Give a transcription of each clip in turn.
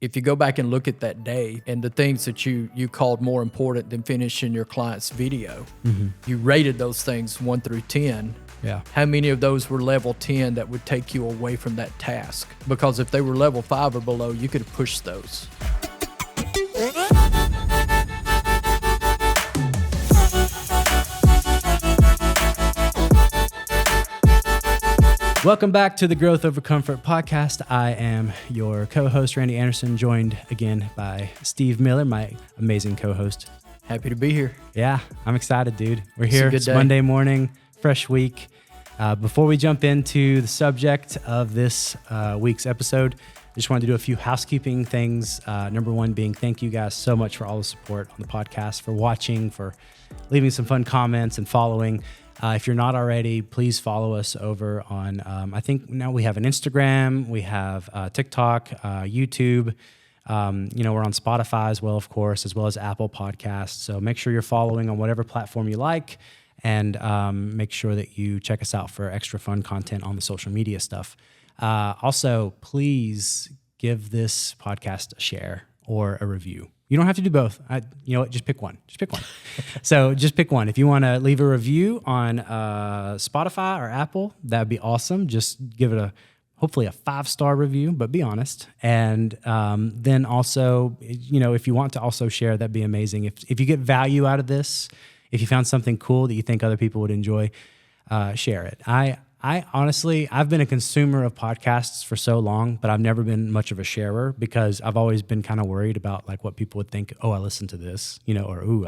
if you go back and look at that day and the things that you called more important than finishing your client's video, you rated those things 1 through 10. Yeah. How many of those were level 10 that would take you away from that task? Because if they were level 5 or below, you could have pushed those. Welcome back to the Growth Over Comfort podcast. I am your co-host, Randy Anderson, joined again by Steve Miller, my amazing co-host. Happy to be here. Yeah, I'm excited, dude. We're here. It's a good day. Monday morning, fresh week. Before we jump into the subject of this week's episode, I just wanted to do a few housekeeping things. Number one being thank you guys so much for all the support on the podcast, for watching, for leaving some fun comments and following. If you're not already, please follow us over on, I think now we have an Instagram, we have TikTok, YouTube. We're on Spotify as well, of course, as well as Apple Podcasts. So make sure you're following on whatever platform you like, and make sure that you check us out for extra fun content on the social media stuff. Also, please give this podcast a share or a review. You don't have to do both. Just pick one. So just pick one. If you want to leave a review on Spotify or Apple, that'd be awesome. Just give it hopefully a 5-star review, but be honest. And then also, if you want to also share, that'd be amazing. If you get value out of this, if you found something cool that you think other people would enjoy, share it. I honestly, I've been a consumer of podcasts for so long, but I've never been much of a sharer because I've always been kind of worried about like what people would think. Oh, I listened to this, or who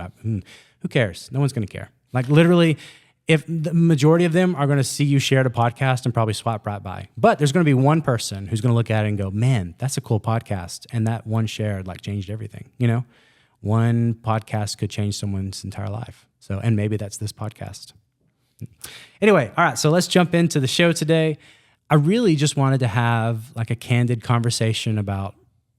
cares? No one's going to care. Like literally, if the majority of them are going to see you share the podcast and probably swipe right by, but there's going to be one person who's going to look at it and go, man, that's a cool podcast. And that one share like changed everything. One podcast could change someone's entire life. So, and maybe that's this podcast. Anyway, all right, so let's jump into the show today. I really just wanted to have like a candid conversation about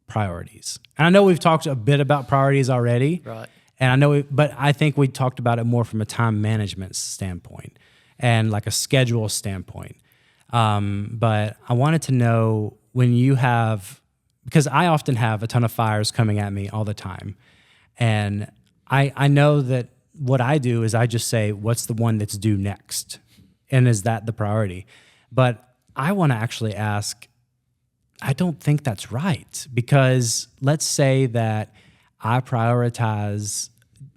priorities. And I know we've talked a bit about priorities already. Right. And but I think we talked about it more from a time management standpoint and like a schedule standpoint. But I wanted to know when you because I often have a ton of fires coming at me all the time. And I know that what I do is I just say, what's the one that's due next? And is that the priority? But I want to actually ask, I don't think that's right. Because let's say that I prioritize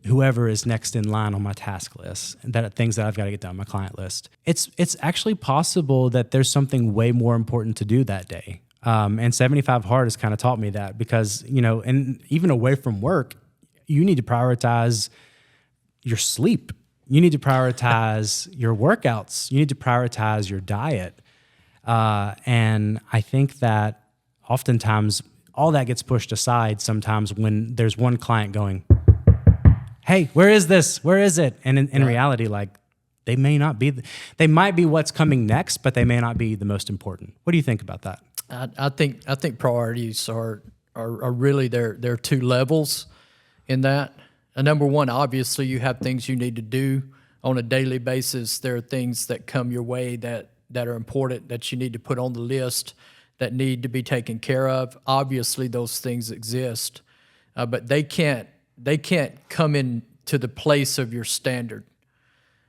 whoever is next in line on my task list, that things that I've got to get done on my client list. It's actually possible that there's something way more important to do that day. And 75 Hard has kind of taught me that because, and even away from work, you need to prioritize your sleep. You need to prioritize your workouts. You need to prioritize your diet. And I think that oftentimes all that gets pushed aside sometimes when there's one client going, hey, where is this? Where is it? And in reality, like they might be what's coming next, but they may not be the most important. What do you think about that? I think priorities are really there are two levels in that. Number one, obviously, you have things you need to do on a daily basis. There are things that come your way that are important that you need to put on the list that need to be taken care of. Obviously, those things exist, but they can't come into the place of your standard.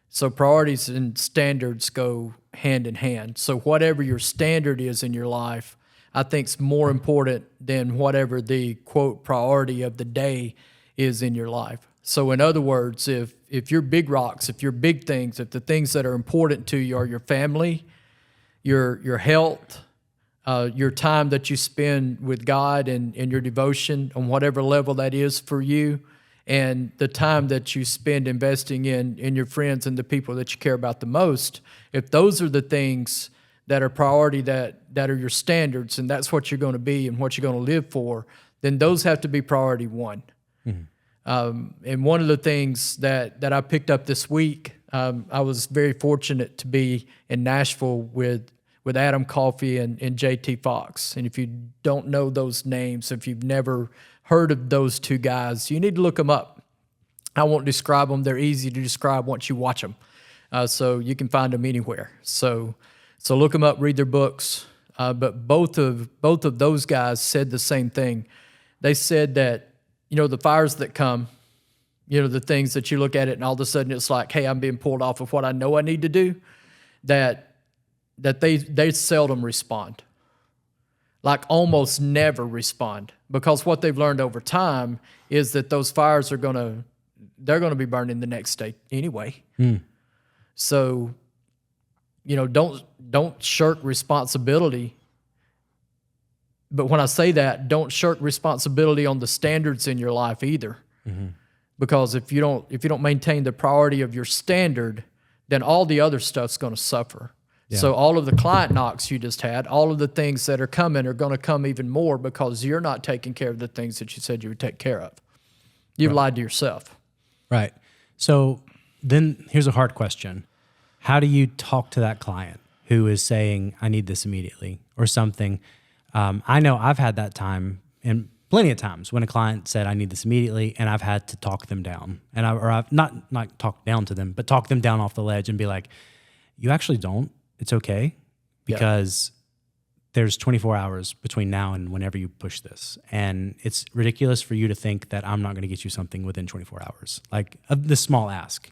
So priorities and standards go hand in hand. So whatever your standard is in your life, I think is more important than whatever the, quote, priority of the day is in your life. So in other words, if your big rocks, if your big things, if the things that are important to you are your family, your health, your time that you spend with God and your devotion on whatever level that is for you, and the time that you spend investing in your friends and the people that you care about the most, if those are the things that are priority, that are your standards, and that's what you're going to be and what you're going to live for, then those have to be priority one. Mm-hmm. And one of the things that I picked up this week, I was very fortunate to be in Nashville with Adam Coffey and JT Fox. And if you don't know those names, if you've never heard of those two guys, you need to look them up. I won't describe them. They're easy to describe once you watch them. So you can find them anywhere. So look them up, read their books. but both of those guys said the same thing. They said that, the fires that come, the things that you look at it and all of a sudden it's like, hey, I'm being pulled off of what I know I need to do, that they seldom respond. Like almost never respond, because what they've learned over time is that those fires they're gonna be burning the next day anyway. So, don't shirk responsibility. But when I say that, don't shirk responsibility on the standards in your life either. Because if you don't maintain the priority of your standard, then all the other stuff's going to suffer. Yeah. So all of the client knocks you just had, all of the things that are coming are going to come even more because you're not taking care of the things that you said you would take care of. You've lied to yourself. Right. So then here's a hard question. How do you talk to that client who is saying, I need this immediately or something? I know I've had that time, and plenty of times when a client said, I need this immediately, and I've had to talk them down. And I've not talked down to them, but talk them down off the ledge and be like, you actually don't. It's okay, because there's 24 hours between now and whenever you push this. And it's ridiculous for you to think that I'm not going to get you something within 24 hours, like the small ask,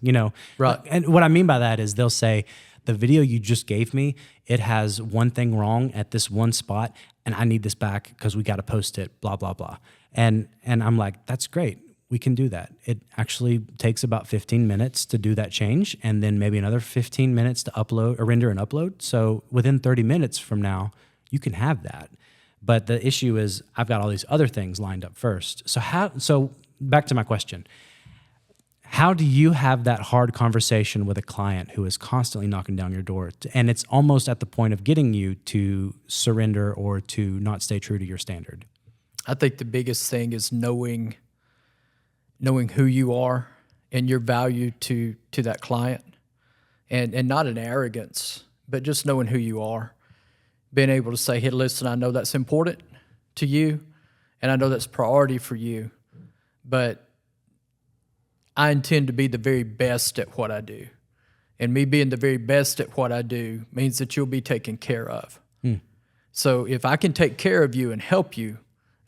Right. And what I mean by that is they'll say, the video you just gave me, it has one thing wrong at this one spot, and I need this back because we got to post it, blah, blah, blah. And I'm like, that's great. We can do that. It actually takes about 15 minutes to do that change, and then maybe another 15 minutes to upload or render and upload. So within 30 minutes from now, you can have that. But the issue is I've got all these other things lined up first. So back to my question. How do you have that hard conversation with a client who is constantly knocking down your door, and it's almost at the point of getting you to surrender or to not stay true to your standard? I think the biggest thing is knowing who you are and your value to that client, and not an arrogance, but just knowing who you are. Being able to say, hey, listen, I know that's important to you, and I know that's priority for you, but I intend to be the very best at what I do. And me being the very best at what I do means that you'll be taken care of. So if I can take care of you and help you,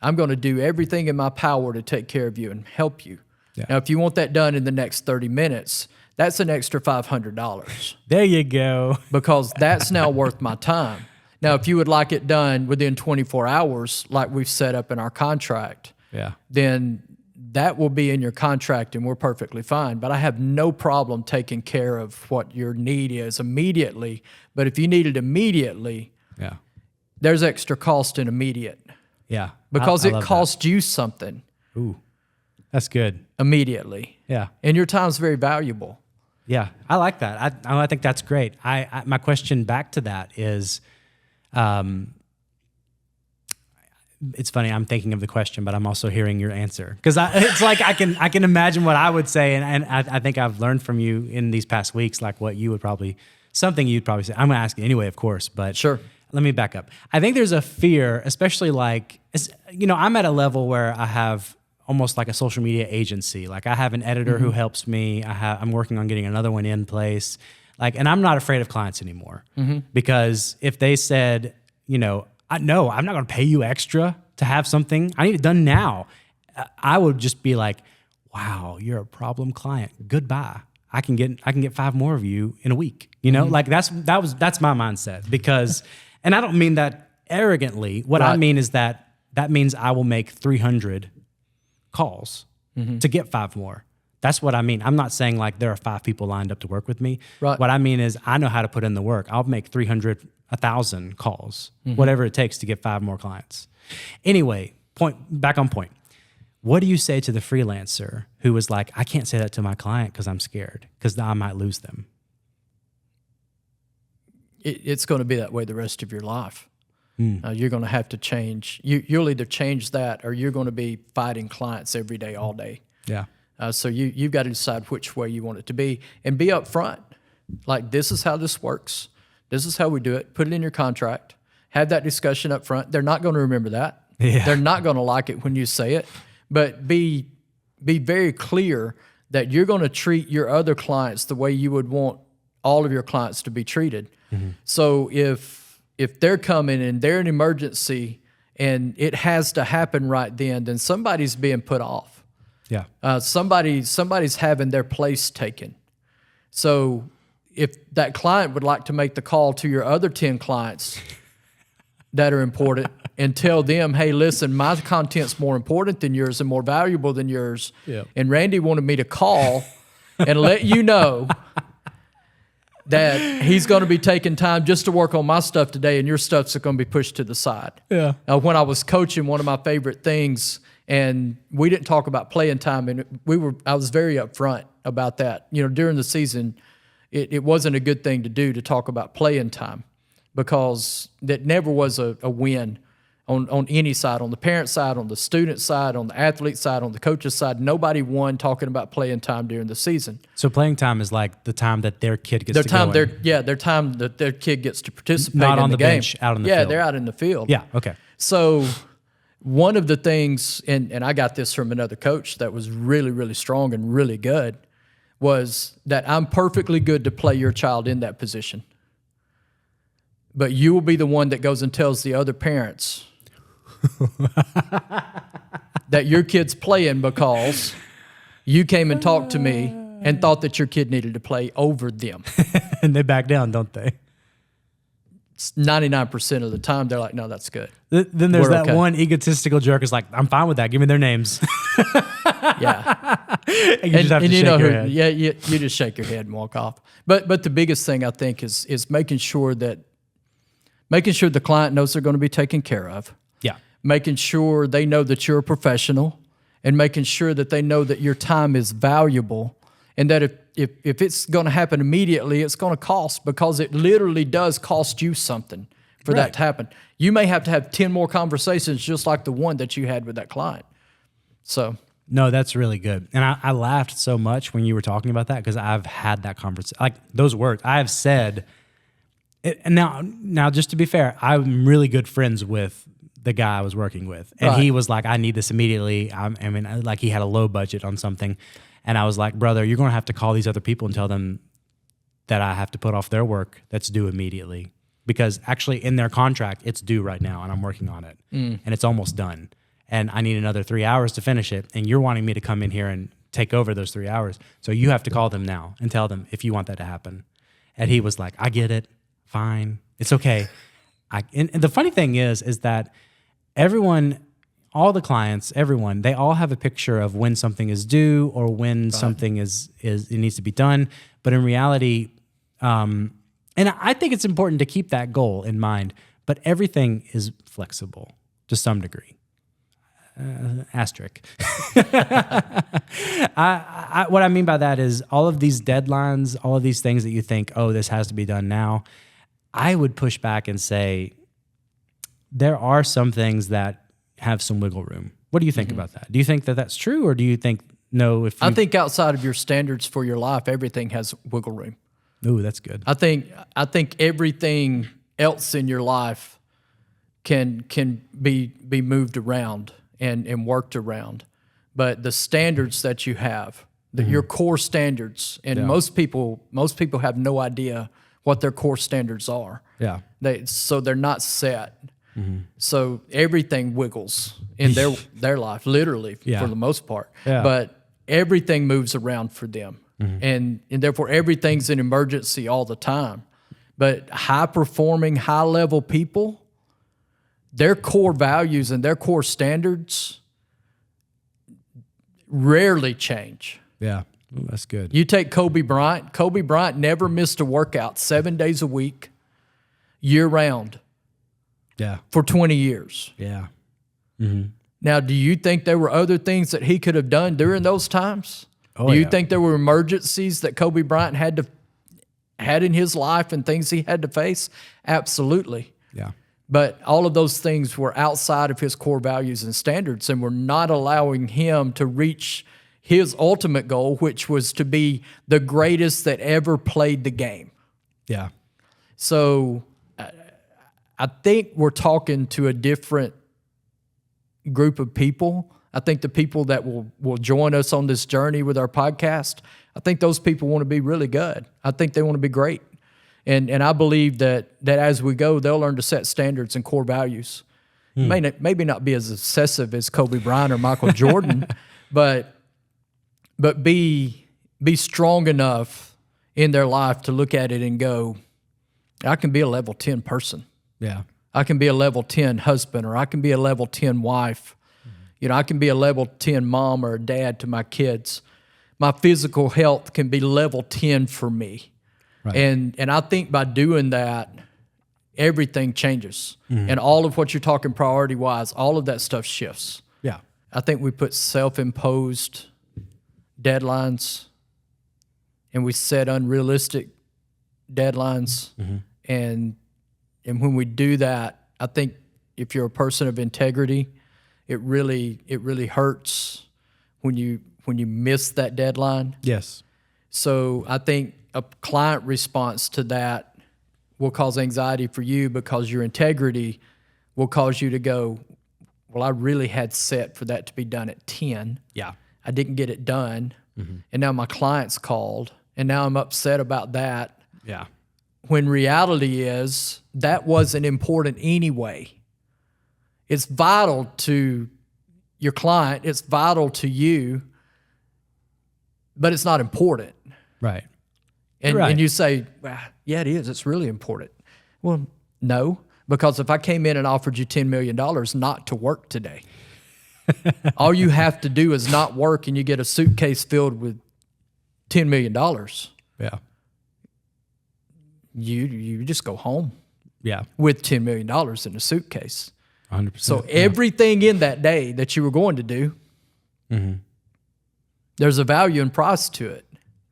I'm going to do everything in my power to take care of you and help you. Yeah. Now, if you want that done in the next 30 minutes, that's an extra $500. There you go. Because that's now worth my time. Now, if you would like it done within 24 hours, like we've set up in our contract, then that will be in your contract and we're perfectly fine. But I have no problem taking care of what your need is immediately. But if you need it immediately, there's extra cost in immediate. Yeah. Because it costs you something. Ooh, that's good. Immediately. Yeah. And your time's very valuable. Yeah, I like that. I think that's great. My question back to that is, it's funny. I'm thinking of the question, but I'm also hearing your answer, because it's like I can imagine what I would say, and I think I've learned from you in these past weeks, like what you would probably something you'd probably say. I'm going to ask you anyway, of course, but sure. Let me back up. I think there's a fear, especially like I'm at a level where I have almost like a social media agency. Like I have an editor who helps me. I'm working on getting another one in place. And I'm not afraid of clients anymore, because if they said, no, I'm not going to pay you extra to have something. I need it done now. I would just be like, wow, you're a problem client. Goodbye. I can get 5 more of you in a week. That's my mindset, because, and I don't mean that arrogantly. What I mean is that means I will make 300 calls to get 5 more. That's what I mean. I'm not saying like there are 5 people lined up to work with me. Right. What I mean is I know how to put in the work. I'll make 300, 1,000 calls, whatever it takes to get 5 more clients. Anyway, back on point. What do you say to the freelancer who was like, I can't say that to my client because I'm scared, because I might lose them? It's going to be that way the rest of your life. You're going to have to change. You'll either change that, or you're going to be fighting clients every day, all day. Yeah. So you've got to decide which way you want it to be, and be upfront. Like, this is how this works. This is how we do it. Put it in your contract. Have that discussion up front. They're not going to remember that. Yeah. They're not going to like it when you say it. But be very clear that you're going to treat your other clients the way you would want all of your clients to be treated. So if if they're coming and they're an emergency and it has to happen right then somebody's being put off. Yeah. Somebody's having their place taken. So if that client would like to make the call to your other 10 clients that are important and tell them, hey, listen, my content's more important than yours and more valuable than yours. Yeah. And Randy wanted me to call and let you know that he's going to be taking time just to work on my stuff today and your stuff's going to be pushed to the side. Yeah. When I was coaching, one of my favorite things, and we didn't talk about playing time, and I was very upfront about that. You know, during the season, it wasn't a good thing to do to talk about playing time because that never was a win on any side, on the parent side, on the student side, on the athlete side, on the coach's side. Nobody won talking about playing time during the season. So playing time is like the time that their kid gets Their to time, go in. their time that their kid gets to participate Not in on the the game. bench, out in the yeah, field. they're out in the field. Yeah, okay. So one of the things, and I got this from another coach that was really, really strong and really good, was that I'm perfectly good to play your child in that position. But you will be the one that goes and tells the other parents that your kid's playing because you came and talked to me and thought that your kid needed to play over them. And they back down, don't they? 99% of the time, they're like, no, that's good. Then there's We're that okay. one egotistical jerk is like, I'm fine with that. Give me their names. Yeah. And you just have to you shake know your who, head. yeah, you just shake your head and walk off. But the biggest thing I think is making sure the client knows they're going to be taken care of, Yeah. making sure they know that you're a professional, and making sure that they know that your time is valuable, and that if it's going to happen immediately, it's going to cost, because it literally does cost you something for Right. that to happen. You may have to have 10 more conversations just like the one that you had with that client. So No, that's really good. And I laughed so much when you were talking about that because I've had that conversation. Like those words, I have said. And now, just to be fair, I'm really good friends with the guy I was working with, and Right. he was like, "I need this immediately." Like he had a low budget on something, and I was like, "Brother, you're going to have to call these other people and tell them that I have to put off their work that's due immediately, because actually in their contract it's due right now, and I'm working on it, and it's almost done, and I need another 3 hours to finish it, and you're wanting me to come in here and take over those 3 hours, so you have to call them now and tell them if you want that to happen." And he was like, "I get it. Fine. It's okay." And the funny thing is that everyone, all the clients, everyone, they all have a picture of when something is due or when something is it needs to be done. But in reality, and I think it's important to keep that goal in mind, but everything is flexible to some degree. Asterisk. What I mean by that is all of these deadlines, all of these things that you think, oh, this has to be done now. I would push back and say there are some things that have some wiggle room. What do you think about that? Do you think that that's true, or do you think no? I think outside of your standards for your life, everything has wiggle room. Ooh, that's good. I think everything else in your life can be moved around and worked around, but the standards that you have, your core standards, and most people have no idea what their core standards are. Yeah. So they're not set. So everything wiggles in their life, literally, Yeah. for the most part. Yeah. But everything moves around for them. And therefore everything's an emergency all the time. But high-performing, high-level people, their core values and their core standards rarely change. Yeah. Ooh, that's good. You take Kobe Bryant. Kobe Bryant never missed a workout 7 days a week, year-round, Yeah. for 20 years. Yeah. Now, do you think there were other things that he could have done during those times? Oh, Do you yeah. think there were emergencies that Kobe Bryant had in his life and things he had to face? Absolutely. Yeah. But all of those things were outside of his core values and standards, and were not allowing him to reach his ultimate goal, which was to be the greatest that ever played the game. Yeah. So I think we're talking to a different group of people. I think the people that will join us on this journey with our podcast, I think those people want to be really good. I think they want to be great. And I believe that as we go, they'll learn to set standards and core values. Maybe not be as obsessive as Kobe Bryant or Michael Jordan, but be strong enough in their life to look at it and go, I can be a level 10 person. Yeah. I can be a level 10 husband, or I can be a level 10 wife. I can be a level 10 mom or a dad to my kids. My physical health can be level 10 for me. Right. And I think by doing that, everything changes. And all of what you're talking priority-wise, all of that stuff shifts. Yeah. I think we put self-imposed deadlines and we set unrealistic deadlines. And when we do that, I think if you're a person of integrity, it really hurts when you miss that deadline. Yes. So I think a client response to that will cause anxiety for you, because your integrity will cause you to go, well, I really had set for that to be done at 10. Yeah. I didn't get it done. And now my client's called, and now I'm upset about that. Yeah. When reality is that wasn't important anyway. It's vital to your client. It's vital to you, but it's not important. Right. And, Right. and you say, well, yeah, it is. It's really important. Well, no, because if I came in and offered you $10 million not to work today, all you have to do is not work, and you get a suitcase filled with $10 million. Yeah. You just go home Yeah. with $10 million in a suitcase. 100%. So everything in that day that you were going to do, there's a value and price to it.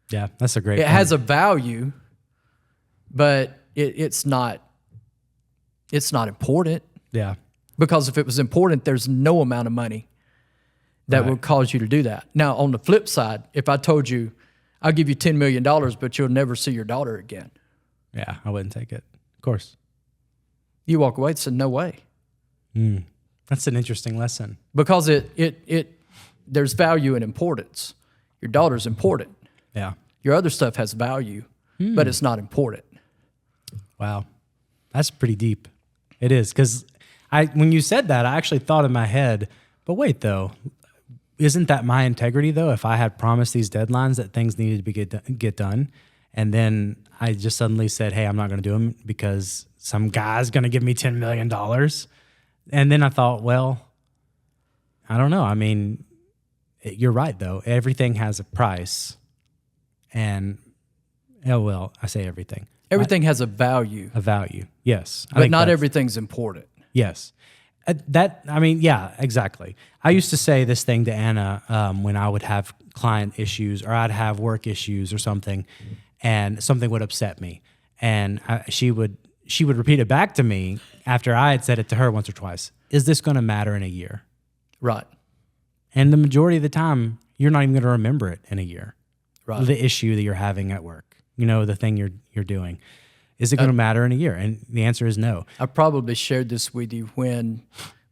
Yeah, that's a great It point. has a value, but it's not important. Yeah. Because if it was important, there's no amount of money that Right. would cause you to do that. Now, on the flip side, if I told you, I'll give you $10 million, but you'll never see your daughter again, Yeah, I wouldn't take it. Of course. you walk away and say, no way. That's an interesting lesson. Because there's value and importance. Your daughter's important. Yeah. Your other stuff has value, but it's not important. Wow. That's pretty deep. It is. Because when you said that, I actually thought in my head, but wait though, isn't that my integrity though? If I had promised these deadlines that things needed to get done, and then I just suddenly said, hey, I'm not going to do them because some guy's going to give me $10 million. And then I thought, well, I don't know. I mean, you're right though. Everything has a price. And, I say everything. Everything has a value, A value. Yes. I but think not that's- everything's important. Yes. Yeah, exactly. I used to say this thing to Anna when I would have client issues or I'd have work issues or something, and something would upset me. And she would repeat it back to me after I had said it to her once or twice. Is this going to matter in a year? Right. And the majority of the time, you're not even going to remember it in a year. Right. The issue that you're having at work, the thing you're doing. Is it going to matter in a year? And the answer is no. I probably shared this with you when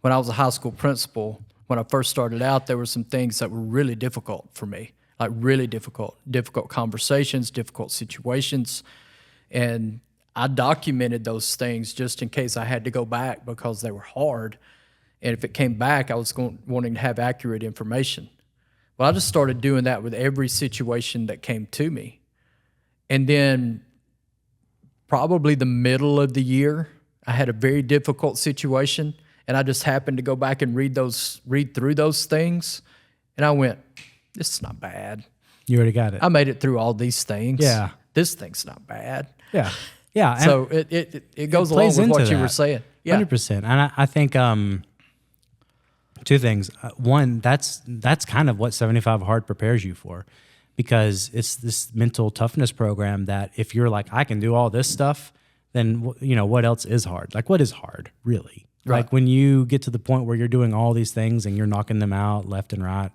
I was a high school principal. When I first started out, there were some things that were really difficult for me, like really difficult conversations, difficult situations. And I documented those things just in case I had to go back because they were hard. And if it came back, I was wanting to have accurate information. Well, I just started doing that with every situation that came to me. And then probably the middle of the year, I had a very difficult situation, and I just happened to go back and read through those things, and I went, this is not bad. You already got it. I made it through all these things. Yeah. This thing's not bad. Yeah. Yeah. So it goes along plays with what into you were that. saying. Yeah. 100%. And I think two things. One, that's kind of what 75 Hard prepares you for, because it's this mental toughness program that if you're like, I can do all this stuff, then what else is hard? Like, what is hard really? Right. Like when you get to the point where you're doing all these things and you're knocking them out left and right,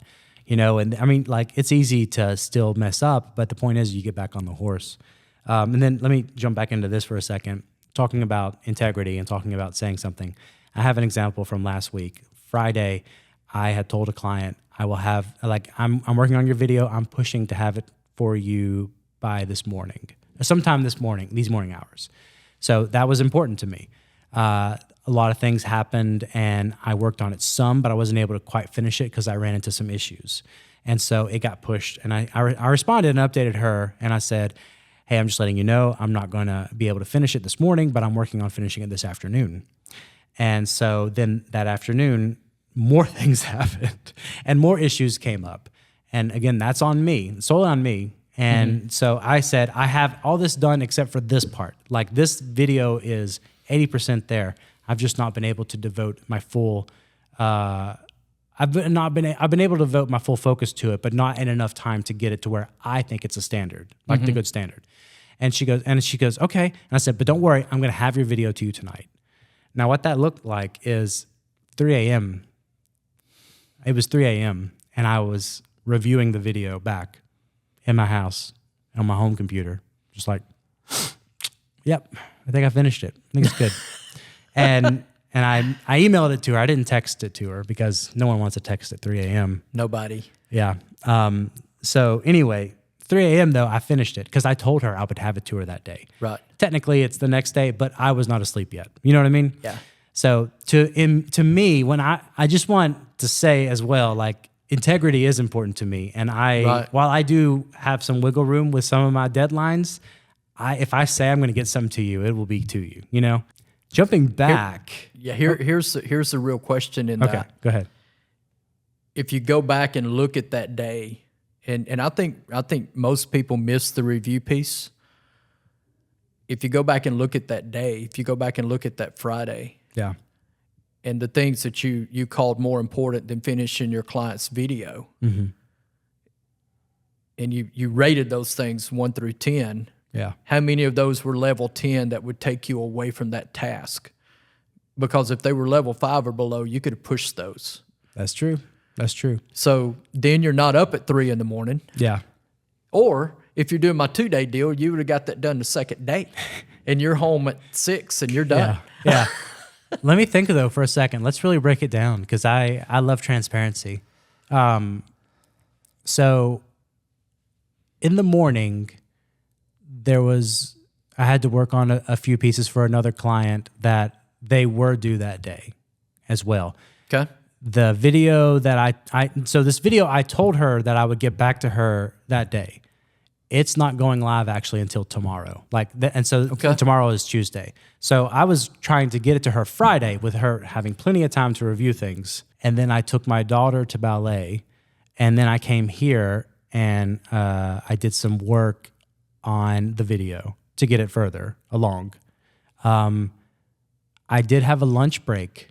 and I mean, like, it's easy to still mess up, but the point is you get back on the horse. And then let me jump back into this for a second, talking about integrity and talking about saying something. I have an example from last week. Friday, I had told a client, I will have, I'm working on your video. I'm pushing to have it for you by this morning. sometime these morning hours. So that was important to me. A lot of things happened and I worked on it some, but I wasn't able to quite finish it because I ran into some issues. And so it got pushed. And I responded and updated her and I said, hey, I'm just letting you know, I'm not going to be able to finish it this morning, but I'm working on finishing it this afternoon. And so then that afternoon, more things happened and more issues came up. And again, that's on me, solely on me. And so I said, I have all this done except for this part. Like this video is 80% there. I've just not been able to devote my full, I've been able to devote my full focus to it, but not in enough time to get it to where I think it's a standard, like the good standard. And she goes, okay. And I said, but don't worry, I'm going to have your video to you tonight. Now, what that looked like is 3 a.m. It was 3 a.m. and I was reviewing the video back in my house on my home computer, just like, yep, I think I finished it. I think it's good. and I emailed it to her. I didn't text it to her because no one wants to text at 3 a.m. Nobody. Yeah. So anyway, 3 a.m. though, I finished it because I told her I would have it to her that day. Right. Technically, it's the next day, but I was not asleep yet. You know what I mean? Yeah. So to me, when I just want to say as well, like integrity is important to me. And while I do have some wiggle room with some of my deadlines, if I say I'm going to get something to you, it will be to you, you know? Jumping back. Here's the real question in that. Okay, go ahead. If you go back and look at that day, and I think most people miss the review piece. If you go back and look at that day, if you go back and look at that Friday, yeah, and the things that you called more important than finishing your client's video, and you rated those things 1 through 10. Yeah. How many of those were level 10 that would take you away from that task? Because if they were level 5 or below, you could have pushed those. That's true. That's true. So then you're not up at 3 in the morning. Yeah. Or if you're doing my 2-day deal, you would have got that done the second day and you're home at 6 and you're done. Yeah. Let me think though for a second. Let's really break it down because I love transparency. So in the morning, I had to work on a few pieces for another client that they were due that day as well. Okay. The video that so this video, I told her that I would get back to her that day. It's not going live actually until tomorrow. Tomorrow is Tuesday. So I was trying to get it to her Friday with her having plenty of time to review things. And then I took my daughter to ballet and then I came here and I did some work on the video to get it further along. I did have a lunch break.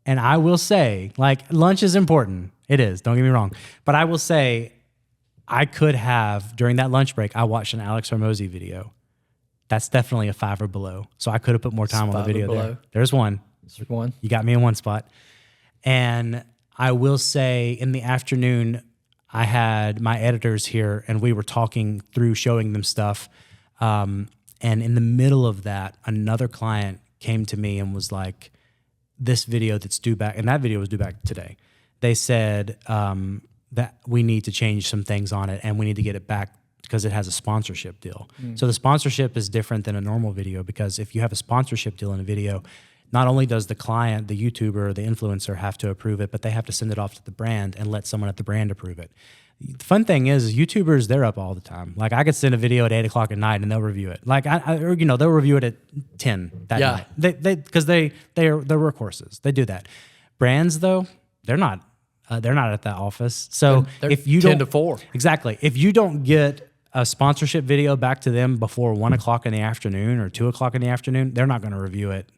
And I will say, like, lunch is important. It is, don't get me wrong. But I will say, I could have, during that lunch break, I watched an Alex Hormozy video. That's definitely a 5 or below. So I could have put more time on the video there. There's one. There's one. You got me in one spot. And I will say, in the afternoon, I had my editors here, and we were talking through showing them stuff. And in the middle of that, another client came to me and was like, this video that's due back, and that video was due back today. They said that we need to change some things on it and we need to get it back because it has a sponsorship deal. So the sponsorship is different than a normal video because if you have a sponsorship deal in a video, not only does the client, the YouTuber, or the influencer have to approve it, but they have to send it off to the brand and let someone at the brand approve it. The fun thing is YouTubers, they're up all the time. Like I could send a video at 8 o'clock at night and they'll review it. Like they'll review it at 10 that night. Because they're workhorses. They do that. Brands though, they're not at that office. So if you 10 to 4. Exactly. If you don't get a sponsorship video back to them before 1 o'clock in the afternoon or 2 o'clock in the afternoon, they're not going to review it.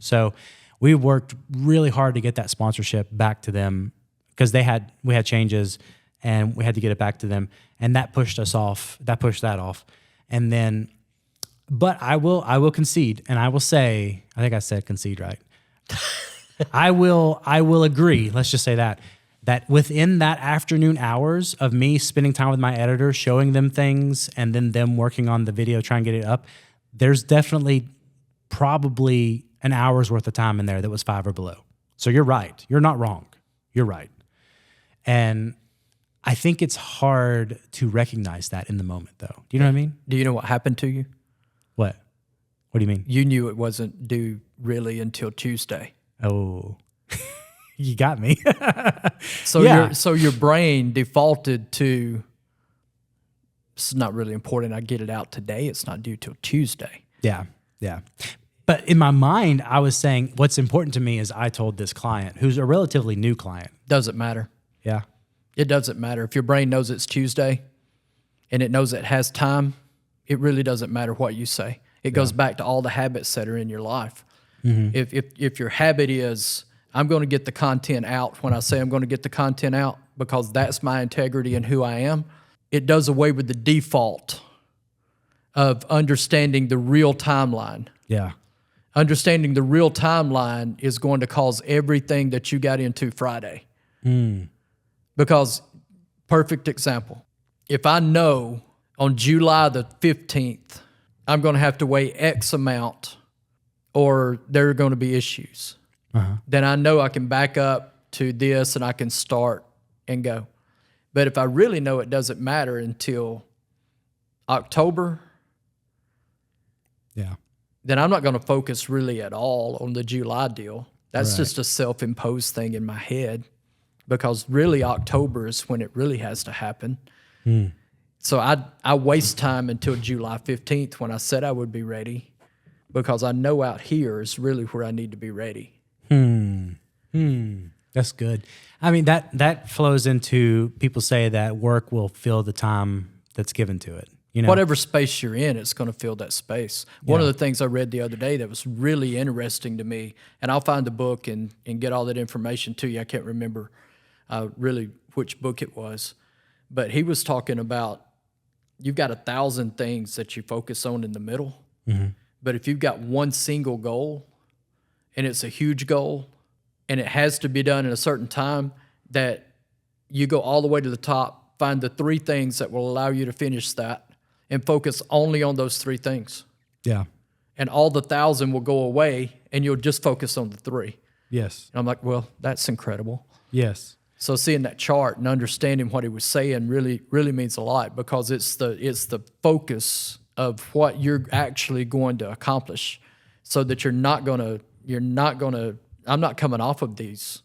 So we worked really hard to get that sponsorship back to them because we had changes. And we had to get it back to them, and that pushed us off. That pushed that off, and then, but I will concede, and I will say, I think I said concede right. I will agree. Let's just say that within that afternoon hours of me spending time with my editor, showing them things, and then them working on the video, trying to get it up, there's definitely probably an hour's worth of time in there that was 5 or below. So you're right. You're not wrong. You're right, and I think it's hard to recognize that in the moment, though. Do you know what I mean? Do you know what happened to you? What? What do you mean? You knew it wasn't due really until Tuesday. Oh, you got me. So Yeah. your brain defaulted to, it's not really important. I get it out today. It's not due till Tuesday. Yeah. Yeah. But in my mind, I was saying what's important to me is I told this client who's a relatively new client. Doesn't matter. Yeah. It doesn't matter. If your brain knows it's Tuesday and it knows it has time, it really doesn't matter what you say. It goes back to all the habits that are in your life. If your habit is, I'm going to get the content out when I say I'm going to get the content out because that's my integrity and who I am, it does away with the default of understanding the real timeline. Yeah. Understanding the real timeline is going to cause everything that you got into Friday. Because, perfect example, if I know on July the 15th, I'm going to have to weigh X amount or there are going to be issues, then I know I can back up to this and I can start and go. But if I really know it doesn't matter until October, Yeah. then I'm not going to focus really at all on the July deal. That's Right. just a self-imposed thing in my head because really October is when it really has to happen. So I waste time until July 15th when I said I would be ready because I know out here is really where I need to be ready. That's good. I mean, that flows into people say that work will fill the time that's given to it. You know, Whatever space you're in, it's going to fill that space. One of the things I read the other day that was really interesting to me, and I'll find the book and get all that information to you. I can't remember really which book it was, but he was talking about you've got 1,000 things that you focus on in the middle, but if you've got one single goal and it's a huge goal and it has to be done in a certain time, that you go all the way to the top, find the 3 things that will allow you to finish that, and focus only on those 3 things. yeah. And all the 1,000 will go away, and you'll just focus on the 3. Yes. And I'm like, well, that's incredible. Yes. So seeing that chart and understanding what he was saying really, really means a lot because it's the focus of what you're actually going to accomplish, so that I'm not coming off of these.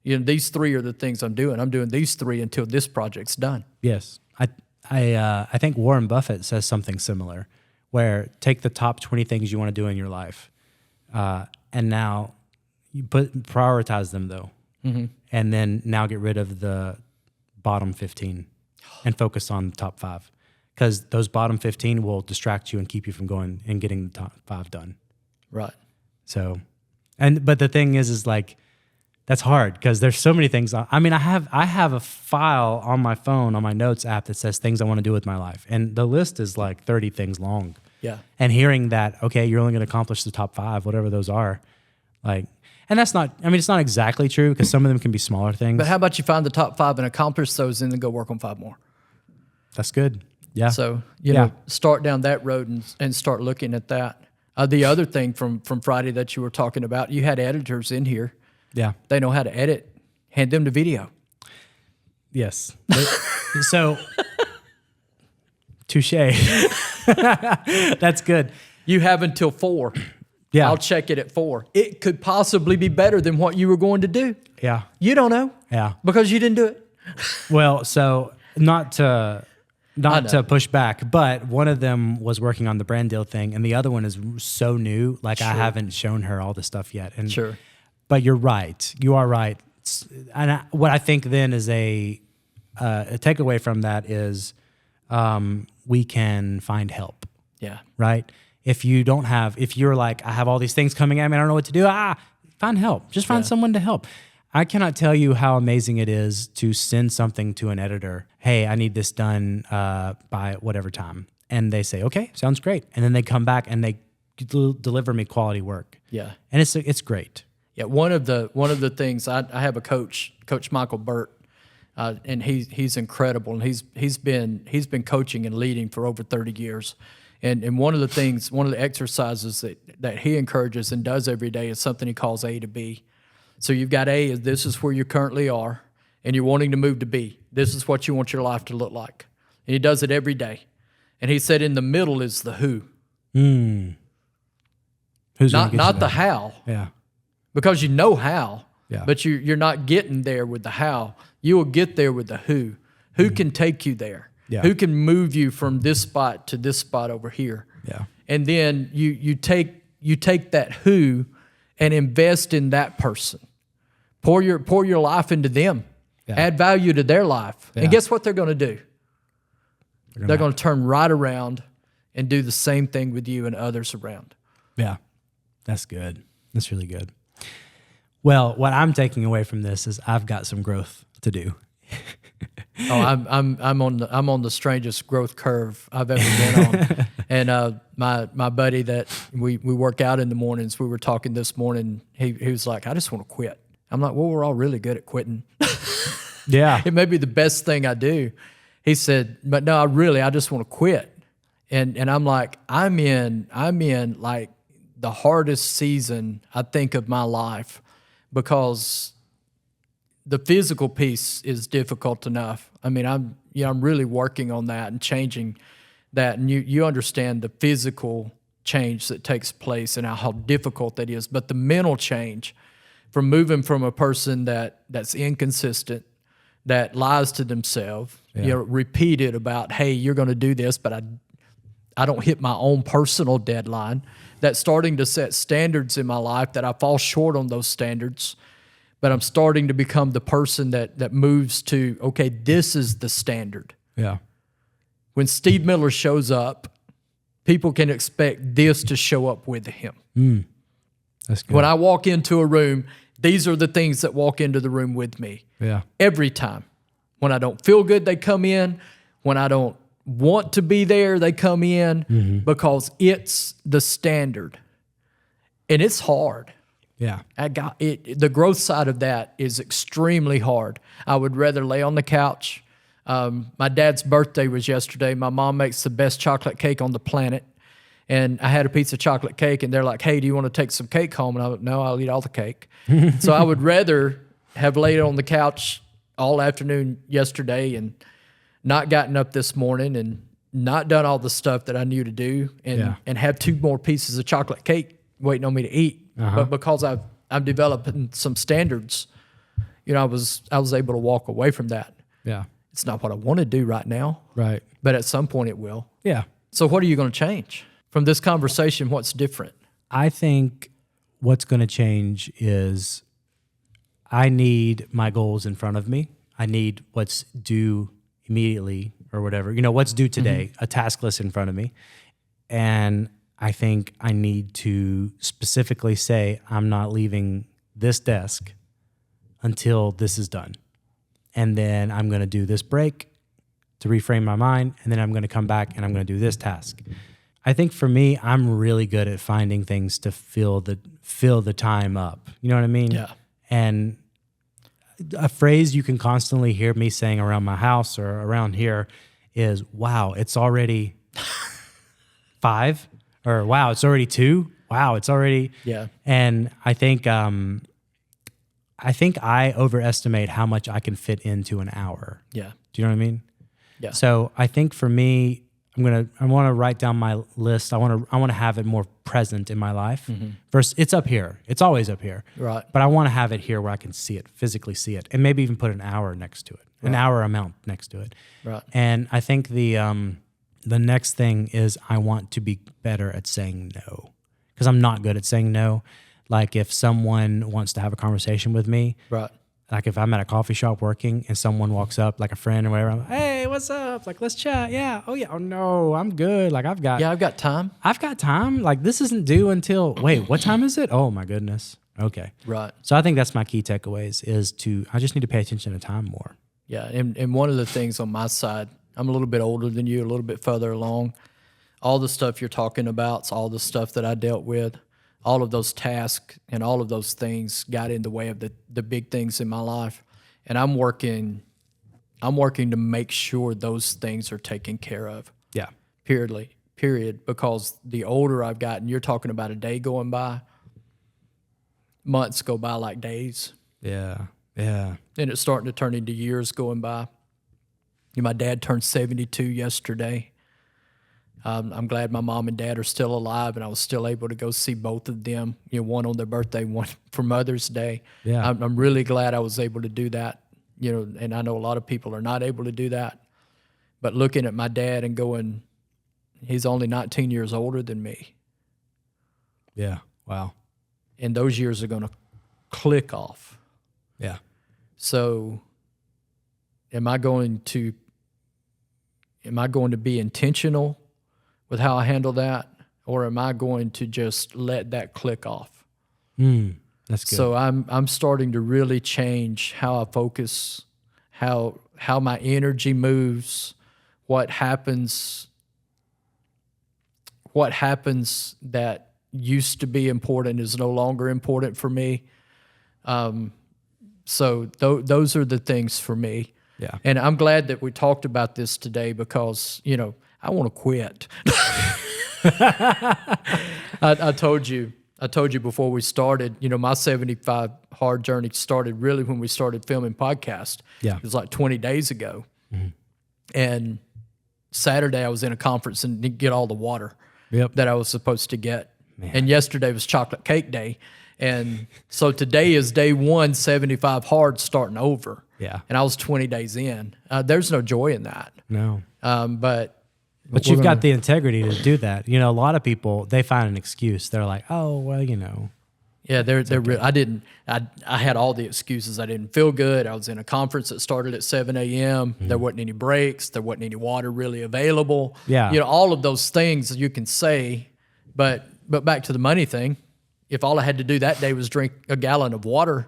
You know, these 3 are the things I'm doing. I'm doing these 3 until this project's done. Yes. I think Warren Buffett says something similar, where take the top 20 things you want to do in your life, and now you prioritize them though, and then now get rid of the bottom 15 and focus on the top 5, because those bottom 15 will distract you and keep you from going and getting the top 5 done. Right. So, but the thing is like, that's hard because there's so many things. I mean, I have a file on my phone, on my notes app that says things I want to do with my life. And the list is like 30 things long. Yeah. And hearing that, okay, you're only going to accomplish the top 5, whatever those are. Like, and that's not, I mean, it's not exactly true because some of them can be smaller things. But how about you find the top 5 and accomplish those and then go work on 5 more? That's good. Yeah. So, you know, start down that road and start looking at that. The other thing from Friday that you were talking about, you had editors in here. Yeah. They know how to edit. Hand them the video. Yes. So, touche. That's good. You have until 4. Yeah. I'll check it at 4. It could possibly be better than what you were going to do. Yeah. You don't know Yeah. because you didn't do it. Well, so not to know. push back, but one of them was working on the brand deal thing, and the other one is so new. Like I haven't shown her all the stuff yet. And Sure. But you're right. You are right. And what I think then is a takeaway from that is we can find help. Yeah. Right. If you're like, I have all these things coming at me, I don't know what to do. Find help. Just find someone to help. I cannot tell you how amazing it is to send something to an editor. Hey, I need this done by whatever time. And they say, okay, sounds great. And then they come back and they deliver me quality work. Yeah. And it's great. Yeah. One of the things I have a coach, Coach Michael Burt, and he's incredible, and he's been coaching and leading for over 30 years. And one of the exercises that he encourages and does every day is something he calls A to B. So you've got A, this is where you currently are, and you're wanting to move to B. This is what you want your life to look like. And he does it every day. And he said in the middle is the who. Who's gonna Not get you not the there? how, Yeah. because you know how, Yeah. but you're not getting there with the how. You will get there with the who. Who can take you there? Yeah. Who can move you from this spot to this spot over here? Yeah. And then you take that who and invest in that person. Pour your life into them. Yeah. Add value to their life. Yeah. And guess what they're going to do? They're going to turn right around and do the same thing with you and others around. Yeah. That's good. That's really good. Well, what I'm taking away from this is I've got some growth to do. Oh, I'm on the strangest growth curve I've ever been on. And my buddy that we work out in the mornings, we were talking this morning. He was like, I just want to quit. I'm like, well, we're all really good at quitting. Yeah. It may be the best thing I do. He said, but no, I just want to quit. And I'm like, I'm in like the hardest season I think of my life, because the physical piece is difficult enough. I mean, I'm really working on that and changing that. And you understand the physical change that takes place and how difficult that is. But the mental change from moving from a person that's inconsistent, that lies to themselves, repeated about, hey, you're going to do this, but I don't hit my own personal deadline. That's starting to set standards in my life that I fall short on those standards. But I'm starting to become the person that moves to, okay, this is the standard. Yeah. When Steve Miller shows up, people can expect this to show up with him. That's good. When I walk into a room, these are the things that walk into the room with me. Yeah. Every time. When I don't feel good, they come in. When I don't want to be there, they come in, because it's the standard. And it's hard. Yeah. The growth side of that is extremely hard. I would rather lay on the couch. My dad's birthday was yesterday. My mom makes the best chocolate cake on the planet. And I had a piece of chocolate cake, and they're like, hey, do you want to take some cake home? And I went, no, I'll eat all the cake. So I would rather have laid on the couch all afternoon yesterday and not gotten up this morning and not done all the stuff that I knew to do, and have 2 more pieces of chocolate cake waiting on me to eat. But because I'm developing some standards, I was able to walk away from that. Yeah. It's not what I want to do right now, Right. but at some point it will. Yeah. So what are you going to change from this conversation? What's different? I think what's going to change is I need my goals in front of me. I need what's due immediately or whatever, what's due today, a task list in front of me. And I think I need to specifically say, I'm not leaving this desk until this is done. And then I'm going to do this break to reframe my mind. And then I'm going to come back and I'm going to do this task. I think for me, I'm really good at finding things to fill the time up. You know what I mean? Yeah. And a phrase you can constantly hear me saying around my house or around here is, wow, it's already 5, or wow, it's already 2. Wow, it's already. Yeah. And I think I overestimate how much I can fit into an hour. Yeah. Do you know what I mean? Yeah. So I think for me, I want to write down my list. I want to have it more present in my life. First, it's up here. It's always up here. Right. But I want to have it here where I can see it, physically see it, and maybe even put an hour next to it, an hour amount next to it. Right. And I think the next thing is I want to be better at saying no, because I'm not good at saying no. Like if someone wants to have a conversation with me, Right. like if I'm at a coffee shop working and someone walks up, like a friend or whatever, I'm like, hey, what's up? Like, let's chat. Yeah. Oh yeah. Oh no, I'm good. Like I've got time. Like this isn't due until, wait, what time is it? Oh my goodness. Okay. Right. So I think that's my key takeaways is I just need to pay attention to time more. Yeah. And one of the things on my side, I'm a little bit older than you, a little bit further along. All the stuff you're talking about, it's all the stuff that I dealt with. All of those tasks and all of those things got in the way of the big things in my life. And I'm working to make sure those things are taken care of. Yeah. Period. Because the older I've gotten, you're talking about a day going by, months go by like days. Yeah. Yeah. And it's starting to turn into years going by. My dad turned 72 yesterday. I'm glad my mom and dad are still alive, and I was still able to go see both of them, one on their birthday, one for Mother's Day. Yeah. I'm really glad I was able to do that, and I know a lot of people are not able to do that. But looking at my dad and going, he's only 19 years older than me. Yeah. Wow. And those years are going to click off. Yeah. So am I going to be intentional with how I handle that, or am I going to just let that click off? That's good. So I'm starting to really change how I focus, how my energy moves, what happens that used to be important is no longer important for me. So those are the things for me. Yeah. And I'm glad that we talked about this today because, I want to quit. I told you before we started, my 75 hard journey started really when we started filming podcast. Yeah. It was like 20 days ago. Mm-hmm. And Saturday I was in a conference and didn't get all the water that I was supposed to get. Man. And yesterday was chocolate cake day. And so today is day 1, 75 hard starting over. Yeah. And I was 20 days in. There's no joy in that. No. But you've got the integrity to do that. A lot of people, they find an excuse. They're like, oh, well, Yeah, they're okay. I had all the excuses. I didn't feel good. I was in a conference that started at 7 a.m. Mm-hmm. There wasn't any breaks. There wasn't any water really available. Yeah. All of those things you can say, but back to the money thing, if all I had to do that day was drink a gallon of water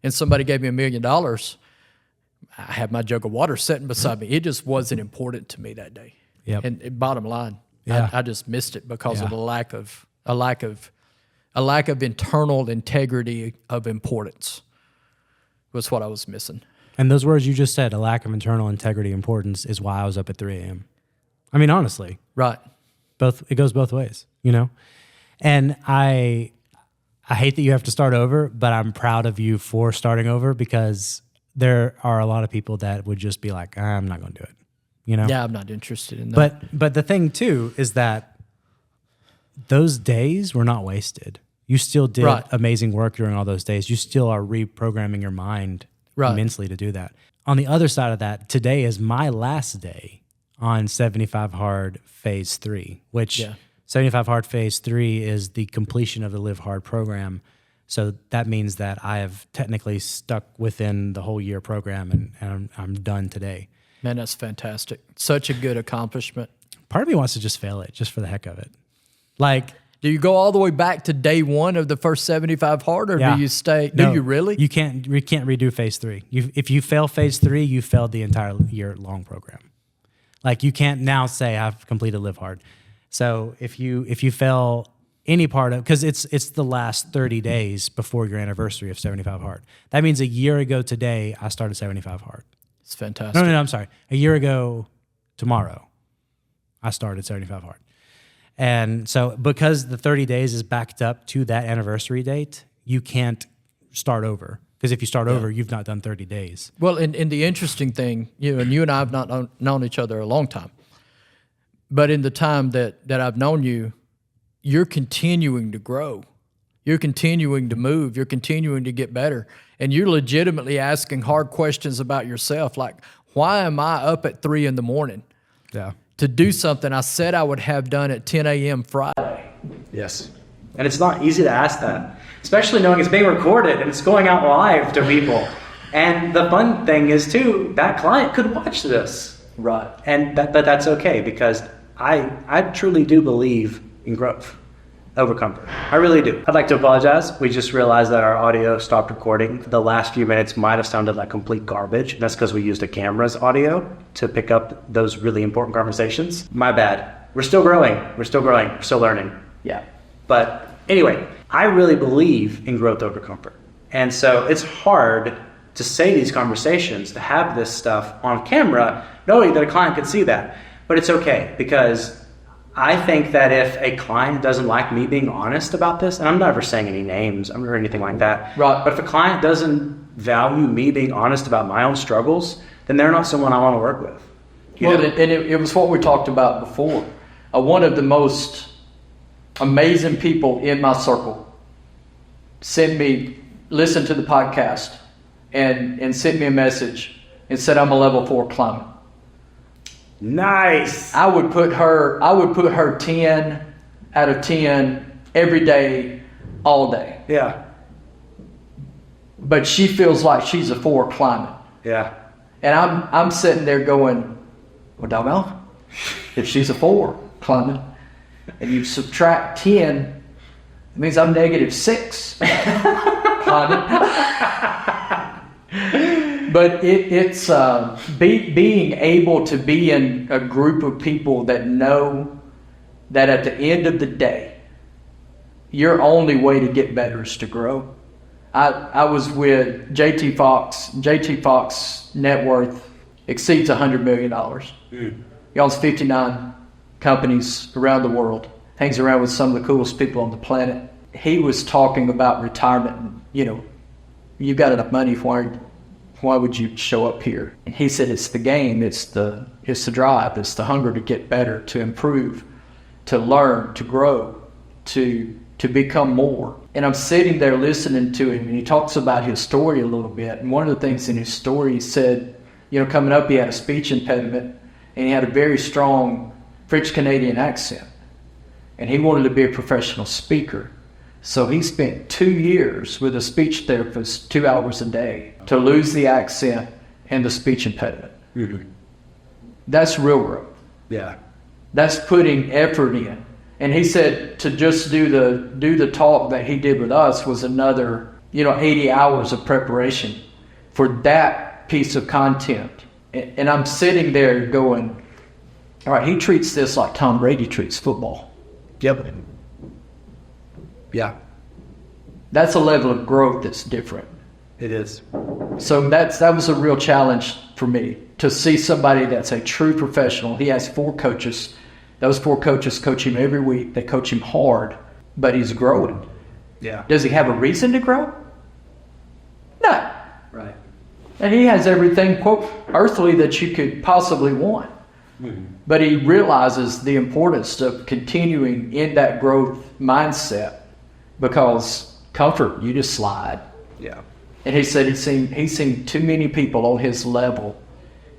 and somebody gave me $1 million, I had my jug of water sitting beside me. It just wasn't important to me that day. Yep. And bottom line, Yeah. I just missed it because of a lack of internal integrity of importance was what I was missing. And those words you just said, a lack of internal integrity importance, is why I was up at 3 a.m. I mean, honestly. Right. It goes both ways, And I hate that you have to start over, but I'm proud of you for starting over because there are a lot of people that would just be like, I'm not going to do it. Yeah, I'm not interested in that. But the thing too is that those days were not wasted. You still did amazing work during all those days. You still are reprogramming your mind immensely to do that. On the other side of that, today is my last day on 75 Hard Phase 3, which 75 Hard Phase 3 is the completion of the Live Hard program. So that means that I have technically stuck within the whole year program and I'm done today. Man, that's fantastic. Such a good accomplishment. Part of me wants to just fail it just for the heck of it. Like, do you go all the way back to day 1 of the first 75 hard, or do you stay? No, do you really? You can't redo Phase 3. If you fail Phase 3, you failed the entire year-long program. Like, you can't now say I've completed Live Hard. So if you fail any part of, because it's the last 30 days before your anniversary of 75 Hard. That means a year ago today I started 75 Hard. It's fantastic. No, I'm sorry. A year ago tomorrow, I started 75 Hard. And so because the 30 days is backed up to that anniversary date, you can't start over. Because if you start over, you've not done 30 days. Well, and the interesting thing, you and I have not known each other a long time. But in the time that I've known you, you're continuing to grow. You're continuing to move. You're continuing to get better. And you're legitimately asking hard questions about yourself. Like, why am I up at 3 a.m. to do something I said I would have done at 10 a.m. Friday? Yes. And it's not easy to ask that, especially knowing it's being recorded and it's going out live to people. And the fun thing is, too, that client could watch this. Right. And but that's okay, because I truly do believe in growth over comfort. I really do. I'd like to apologize. We just realized that our audio stopped recording. The last few minutes might have sounded like complete garbage. And that's because we used a camera's audio to pick up those really important conversations. My bad. We're still growing. We're still learning. Yeah. But anyway, I really believe in growth over comfort. And so it's hard to say these conversations, to have this stuff on camera, knowing that a client could see that. But it's okay, because I think that if a client doesn't like me being honest about this, and I'm never saying any names or anything like that, right. But if a client doesn't value me being honest about my own struggles, then they're not someone I want to work with. Well, and it was what we talked about before. one of the most amazing people in my circle listened to the podcast and sent me a message and said, I'm a level 4 climber. Nice. I would put her 10 out of 10 every day, all day. Yeah. But she feels like she's a 4 climbing. Yeah. And I'm sitting there going, well, doggone, if she's a 4 climbing and you subtract 10, it means I'm -6 climbing. But it's being able to be in a group of people that know that at the end of the day, your only way to get better is to grow. I was with JT Fox. JT Fox net worth exceeds $100 million. He owns 59 companies around the world. Hangs around with some of the coolest people on the planet. He was talking about retirement. And, you've got enough money. Why would you show up here? And he said, it's the game. It's the drive. It's the hunger to get better, to improve, to learn, to grow, to become more. And I'm sitting there listening to him, and he talks about his story a little bit. And one of the things in his story, he said, coming up, he had a speech impediment, and he had a very strong French-Canadian accent. And he wanted to be a professional speaker. So he spent 2 years with a speech therapist, 2 hours a day, to lose the accent and the speech impediment. Mm-hmm. That's real growth. Yeah. That's putting effort in. And he said to just do the talk that he did with us was another, 80 hours of preparation for that piece of content. And I'm sitting there going, all right, he treats this like Tom Brady treats football. Yep. Yeah. That's a level of growth that's different. It is. So that was a real challenge for me, to see somebody that's a true professional. He has 4 coaches. Those 4 coaches coach him every week. They coach him hard, but he's growing. Yeah. Does he have a reason to grow? No. Right. And he has everything, quote, earthly that you could possibly want. Mm-hmm. But he realizes the importance of continuing in that growth mindset, because comfort, you just slide. Yeah. And he said he's seen too many people on his level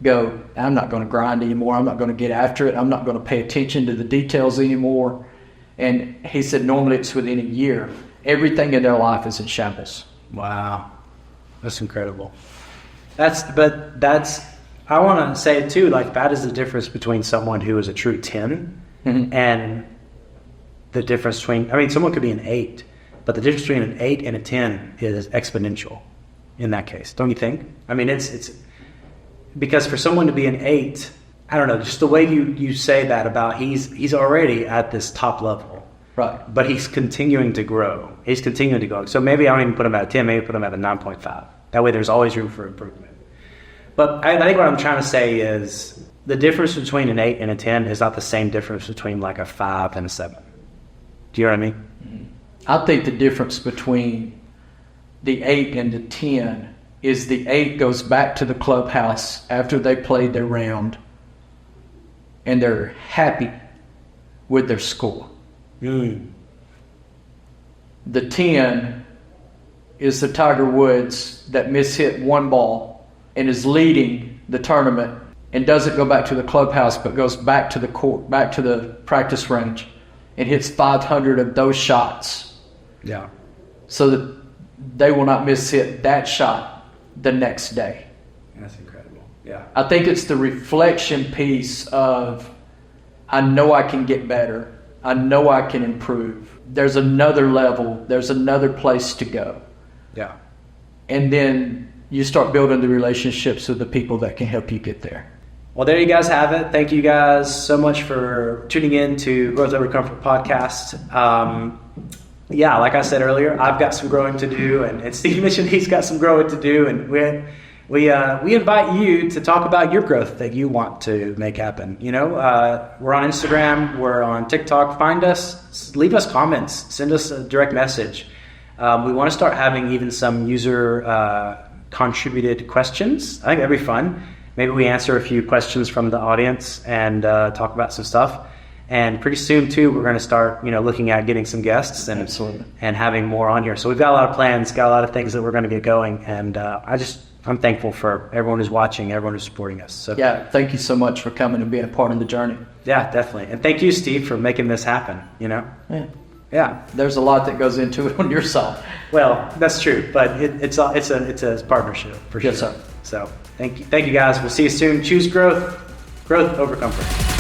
go, I'm not going to grind anymore. I'm not going to get after it. I'm not going to pay attention to the details anymore. And he said normally it's within a year. Everything in their life is in shambles. Wow. That's incredible. I want to say too, like, that is the difference between someone who is a true 10 Mm-hmm. and the difference between, someone could be an 8, but the difference between an 8 and a 10 is exponential in that case. Don't you think? It's because for someone to be an 8, I don't know, just the way you say that about he's already at this top level. Right. But he's continuing to grow. He's continuing to go. So maybe I don't even put him at a 10, maybe put him at a 9.5. That way there's always room for improvement. But I think what I'm trying to say is the difference between an 8 and a 10 is not the same difference between like a 5 and a 7. Do you know what I mean? I think the difference between the 8 and the 10 is the 8 goes back to the clubhouse after they played their round and they're happy with their score. Mm. The 10 is the Tiger Woods that mishit one ball and is leading the tournament and doesn't go back to the clubhouse but goes back to the court, back to the practice range and hits 500 of those shots. Yeah. So that they will not mishit that shot the next day. That's incredible. Yeah. I think it's the reflection piece of, I know I can get better. I know I can improve. There's another level. There's another place to go. Yeah. And then you start building the relationships with the people that can help you get there. Well, there you guys have it. Thank you guys so much for tuning in to Growth Over Comfort podcast. Yeah, like I said earlier, I've got some growing to do, and Steve mentioned he's got some growing to do, and we invite you to talk about your growth that you want to make happen. We're on Instagram, we're on TikTok. Find us, leave us comments, send us a direct message. We want to start having even some user contributed questions. I think that'd be fun. Maybe we answer a few questions from the audience and talk about some stuff. And pretty soon too, we're going to start, looking at getting some guests and Absolutely. and having more on here. So we've got a lot of plans, got a lot of things that we're going to get going. And I'm thankful for everyone who's watching, everyone who's supporting us. So Yeah, thank you so much for coming and being a part of the journey. yeah, definitely. And thank you, Steve, for making this happen. Yeah. Yeah. There's a lot that goes into it on your side. Well, that's true, but it's a partnership for sure. Yes, sir. So thank you guys. We'll see you soon. Choose growth over comfort.